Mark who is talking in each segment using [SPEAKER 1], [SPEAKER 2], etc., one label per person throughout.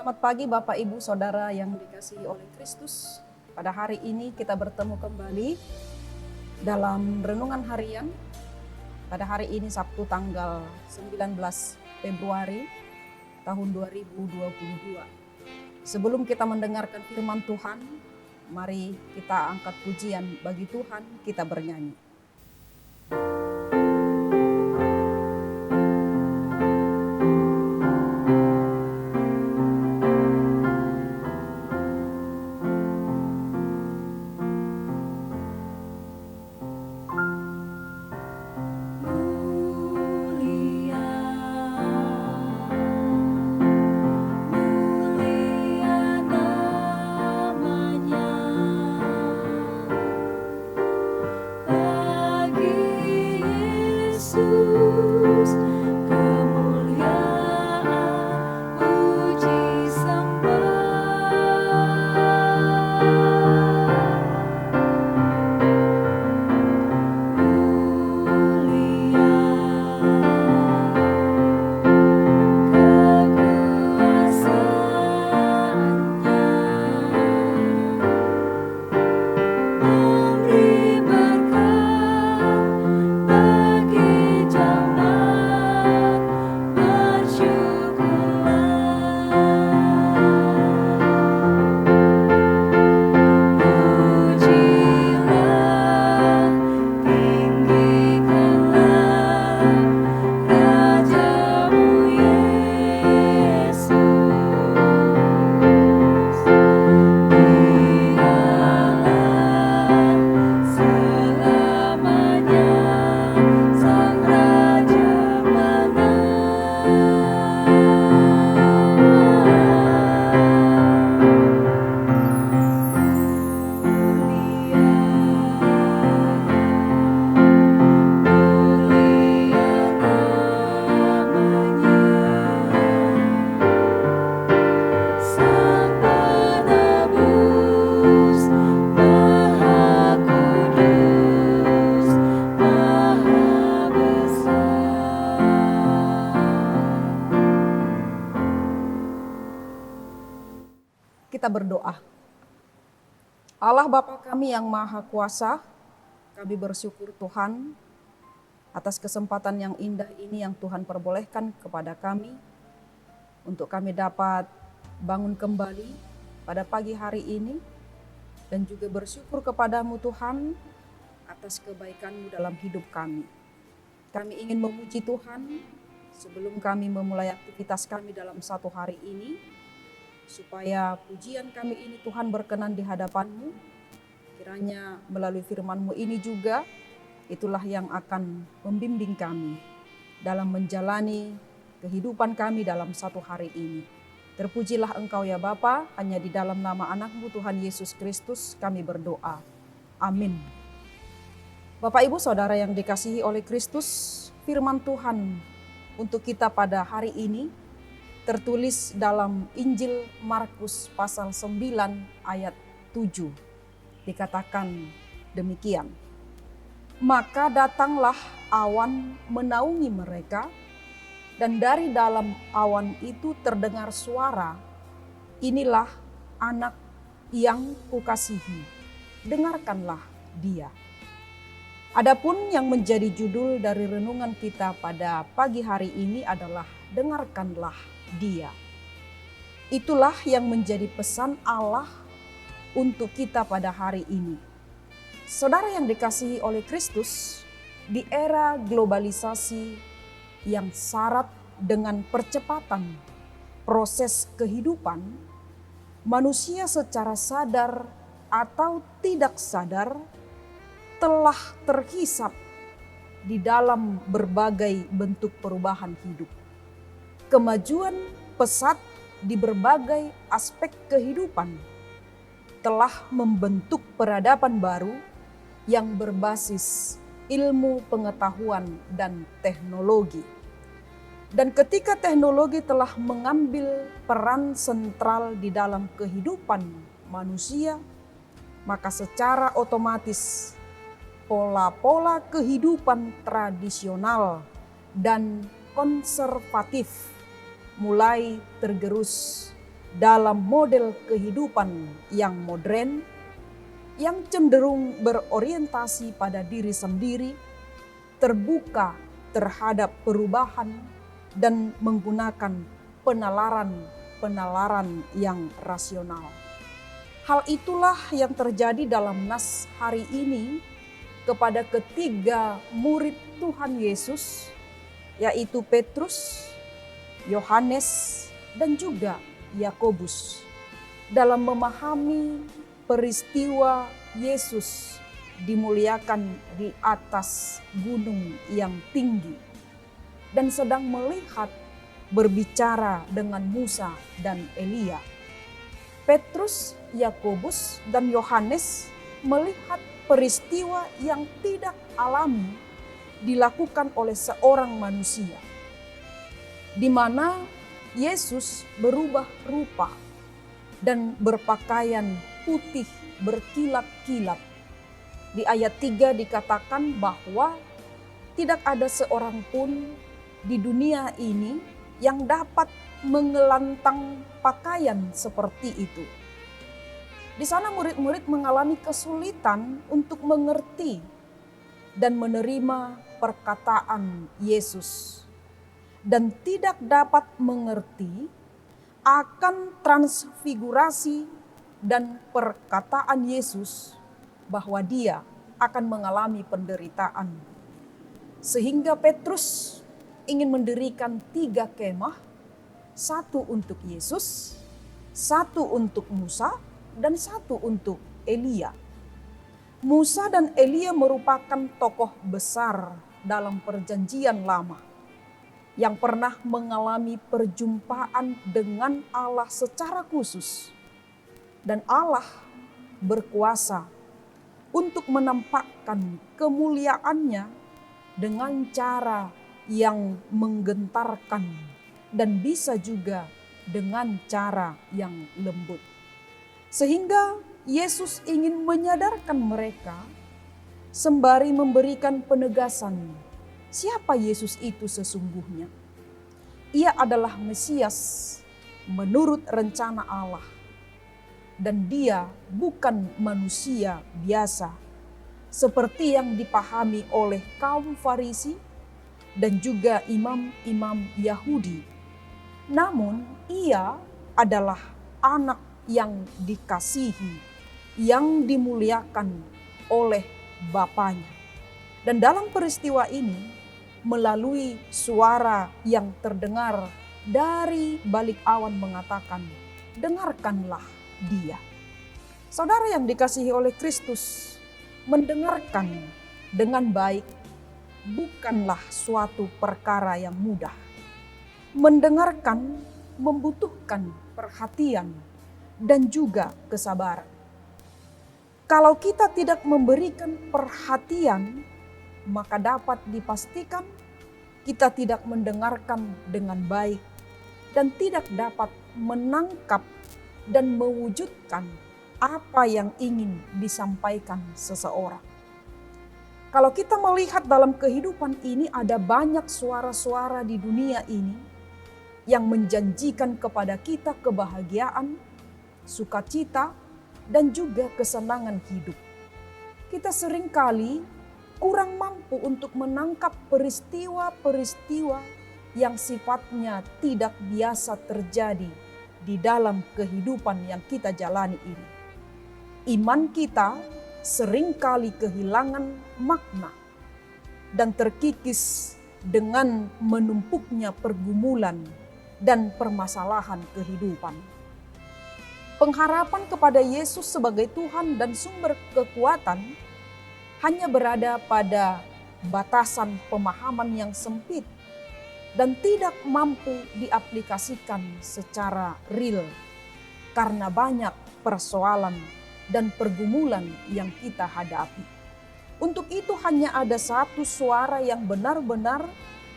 [SPEAKER 1] Selamat pagi Bapak Ibu Saudara yang dikasihi oleh Kristus. Pada hari ini kita bertemu kembali dalam renungan harian. Pada hari ini Sabtu tanggal 19 Februari tahun 2022. Sebelum kita mendengarkan firman Tuhan, mari kita angkat pujian bagi Tuhan, kita bernyanyi. Kita berdoa. Allah Bapa kami yang Maha Kuasa, kami bersyukur Tuhan atas kesempatan yang indah ini yang Tuhan perbolehkan kepada kami untuk kami dapat bangun kembali pada pagi hari ini, dan juga bersyukur kepadamu Tuhan atas kebaikan-Mu dalam hidup kami. Kami ingin memuji Tuhan sebelum kami memulai aktivitas kami dalam satu hari ini, supaya pujian kami ini Tuhan berkenan di hadapan-Mu. Kiranya melalui firman-Mu ini juga, itulah yang akan membimbing kami dalam menjalani kehidupan kami dalam satu hari ini. Terpujilah Engkau ya Bapa, hanya di dalam nama anak-Mu Tuhan Yesus Kristus kami berdoa. Amin. Bapak Ibu Saudara yang dikasihi oleh Kristus, firman Tuhan untuk kita pada hari ini tertulis dalam Injil Markus pasal 9 ayat 7. Dikatakan demikian. Maka datanglah awan menaungi mereka, dan dari dalam awan itu terdengar suara, "Inilah anak yang kukasihi, dengarkanlah dia." Adapun yang menjadi judul dari renungan kita pada pagi hari ini adalah dengarkanlah dia. Itulah yang menjadi pesan Allah untuk kita pada hari ini. Saudara yang dikasihi oleh Kristus, di era globalisasi yang syarat dengan percepatan proses kehidupan, manusia secara sadar atau tidak sadar telah terhisap di dalam berbagai bentuk perubahan hidup. Kemajuan pesat di berbagai aspek kehidupan telah membentuk peradaban baru yang berbasis ilmu pengetahuan dan teknologi. Dan ketika teknologi telah mengambil peran sentral di dalam kehidupan manusia, maka secara otomatis pola-pola kehidupan tradisional dan konservatif mulai tergerus dalam model kehidupan yang modern, yang cenderung berorientasi pada diri sendiri, terbuka terhadap perubahan, dan menggunakan penalaran yang rasional. Hal itulah yang terjadi dalam nas hari ini kepada ketiga murid Tuhan Yesus, yaitu Petrus, Yohanes, dan juga Yakobus, dalam memahami peristiwa Yesus dimuliakan di atas gunung yang tinggi dan sedang melihat berbicara dengan Musa dan Elia. Petrus, Yakobus, dan Yohanes melihat peristiwa yang tidak alami dilakukan oleh seorang manusia, di mana Yesus berubah rupa dan berpakaian putih berkilat-kilat. Di ayat 3 dikatakan bahwa tidak ada seorang pun di dunia ini yang dapat mengelantang pakaian seperti itu. Di sana murid-murid mengalami kesulitan untuk mengerti dan menerima perkataan Yesus, dan tidak dapat mengerti akan transfigurasi dan perkataan Yesus bahwa dia akan mengalami penderitaan. Sehingga Petrus ingin mendirikan 3 kemah, 1 untuk Yesus, 1 untuk Musa, dan 1 untuk Elia. Musa dan Elia merupakan tokoh besar dalam perjanjian lama yang pernah mengalami perjumpaan dengan Allah secara khusus. Dan Allah berkuasa untuk menampakkan kemuliaannya dengan cara yang menggentarkan dan bisa juga dengan cara yang lembut. Sehingga Yesus ingin menyadarkan mereka sembari memberikan penegasan siapa Yesus itu sesungguhnya. Ia adalah Mesias menurut rencana Allah, dan dia bukan manusia biasa seperti yang dipahami oleh kaum Farisi dan juga imam-imam Yahudi. Namun ia adalah anak yang dikasihi, yang dimuliakan oleh Bapanya. Dan dalam peristiwa ini, melalui suara yang terdengar dari balik awan mengatakan, dengarkanlah dia. Saudara yang dikasihi oleh Kristus, mendengarkan dengan baik bukanlah suatu perkara yang mudah. Mendengarkan membutuhkan perhatian dan juga kesabaran. Kalau kita tidak memberikan perhatian, maka dapat dipastikan kita tidak mendengarkan dengan baik dan tidak dapat menangkap dan mewujudkan apa yang ingin disampaikan seseorang. Kalau kita melihat dalam kehidupan ini, ada banyak suara-suara di dunia ini yang menjanjikan kepada kita kebahagiaan, sukacita, dan juga kesenangan hidup. Kita seringkali kurang mampu untuk menangkap peristiwa-peristiwa yang sifatnya tidak biasa terjadi di dalam kehidupan yang kita jalani ini. Iman kita seringkali kehilangan makna dan terkikis dengan menumpuknya pergumulan dan permasalahan kehidupan. Pengharapan kepada Yesus sebagai Tuhan dan sumber kekuatan hanya berada pada batasan pemahaman yang sempit dan tidak mampu diaplikasikan secara real karena banyak persoalan dan pergumulan yang kita hadapi. Untuk itu hanya ada satu suara yang benar-benar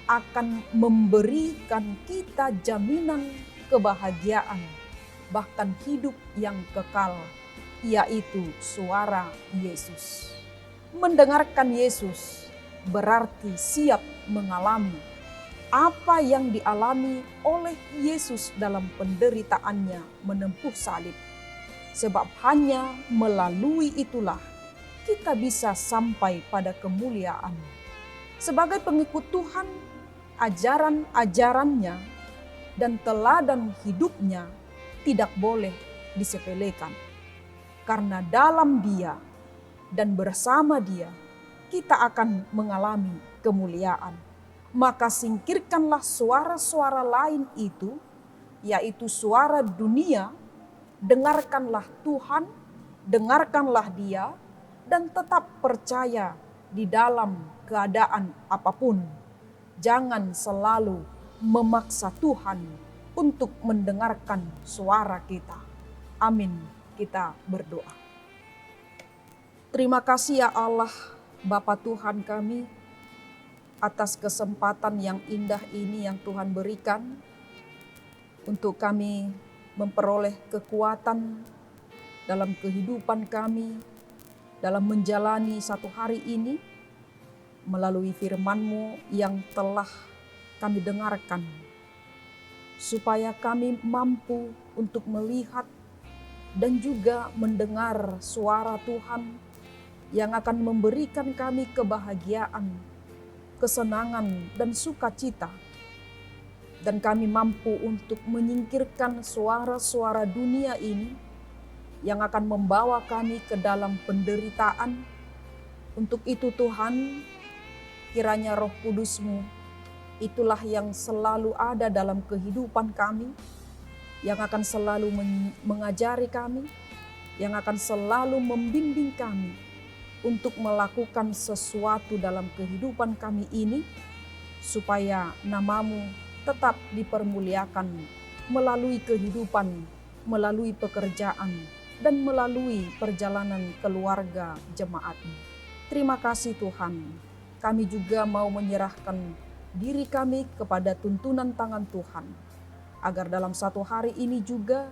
[SPEAKER 1] akan memberikan kita jaminan kebahagiaan, bahkan hidup yang kekal, yaitu suara Yesus. Mendengarkan Yesus berarti siap mengalami apa yang dialami oleh Yesus dalam penderitaannya menempuh salib. Sebab hanya melalui itulah kita bisa sampai pada kemuliaan. Sebagai pengikut Tuhan, ajaran-ajarannya dan teladan hidupnya tidak boleh disepelekan. Karena dalam Dia dan bersama Dia kita akan mengalami kemuliaan. Maka singkirkanlah suara-suara lain itu, yaitu suara dunia. Dengarkanlah Tuhan, dengarkanlah Dia, dan tetap percaya di dalam keadaan apapun. Jangan selalu memaksa Tuhan untuk mendengarkan suara kita. Amin. Kita berdoa. Terima kasih ya Allah, Bapa Tuhan kami, atas kesempatan yang indah ini yang Tuhan berikan untuk kami memperoleh kekuatan dalam kehidupan kami, dalam menjalani satu hari ini melalui firman-Mu yang telah kami dengarkan, supaya kami mampu untuk melihat dan juga mendengar suara Tuhan yang akan memberikan kami kebahagiaan, kesenangan, dan sukacita. Dan kami mampu untuk menyingkirkan suara-suara dunia ini yang akan membawa kami ke dalam penderitaan. Untuk itu Tuhan, kiranya Roh Kudus-Mu itulah yang selalu ada dalam kehidupan kami, yang akan selalu mengajari kami, yang akan selalu membimbing kami untuk melakukan sesuatu dalam kehidupan kami ini, supaya nama-Mu tetap dipermuliakan melalui kehidupan, melalui pekerjaan, dan melalui perjalanan keluarga jemaat-Mu. Terima kasih Tuhan, kami juga mau menyerahkan diri kami kepada tuntunan tangan Tuhan, agar dalam satu hari ini juga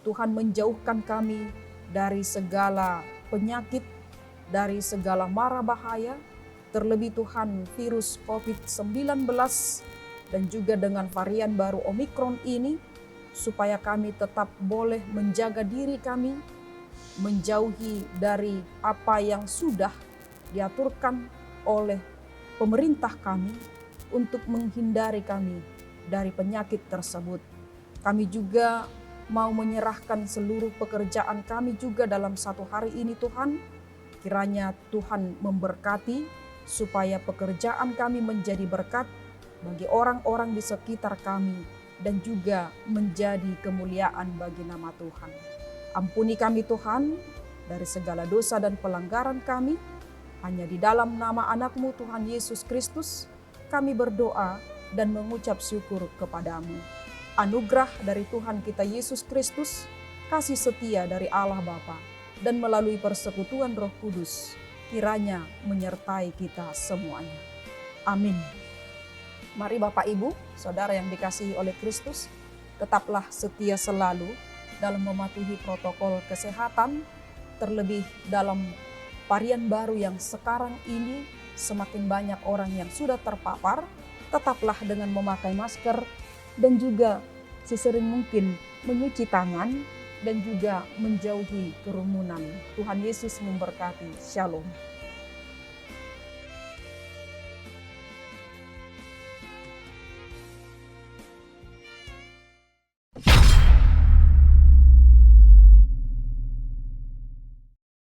[SPEAKER 1] Tuhan menjauhkan kami dari segala penyakit, dari segala mara bahaya, terlebih Tuhan virus COVID-19 dan juga dengan varian baru Omikron ini, supaya kami tetap boleh menjaga diri kami, menjauhi dari apa yang sudah diaturkan oleh pemerintah kami untuk menghindari kami dari penyakit tersebut. Kami juga mau menyerahkan seluruh pekerjaan kami juga dalam satu hari ini Tuhan. Kiranya Tuhan memberkati supaya pekerjaan kami menjadi berkat bagi orang-orang di sekitar kami dan juga menjadi kemuliaan bagi nama Tuhan. Ampuni kami Tuhan dari segala dosa dan pelanggaran kami. Hanya di dalam nama anak-Mu Tuhan Yesus Kristus kami berdoa dan mengucap syukur kepadamu. Anugerah dari Tuhan kita Yesus Kristus, kasih setia dari Allah Bapa, dan melalui persekutuan Roh Kudus kiranya menyertai kita semuanya. Amin. Mari Bapak Ibu, Saudara yang dikasihi oleh Kristus, tetaplah setia selalu dalam mematuhi protokol kesehatan, terlebih dalam varian baru yang sekarang ini semakin banyak orang yang sudah terpapar. Tetaplah dengan memakai masker dan juga sesering mungkin mencuci tangan dan juga menjauhi kerumunan. Tuhan Yesus memberkati. Shalom.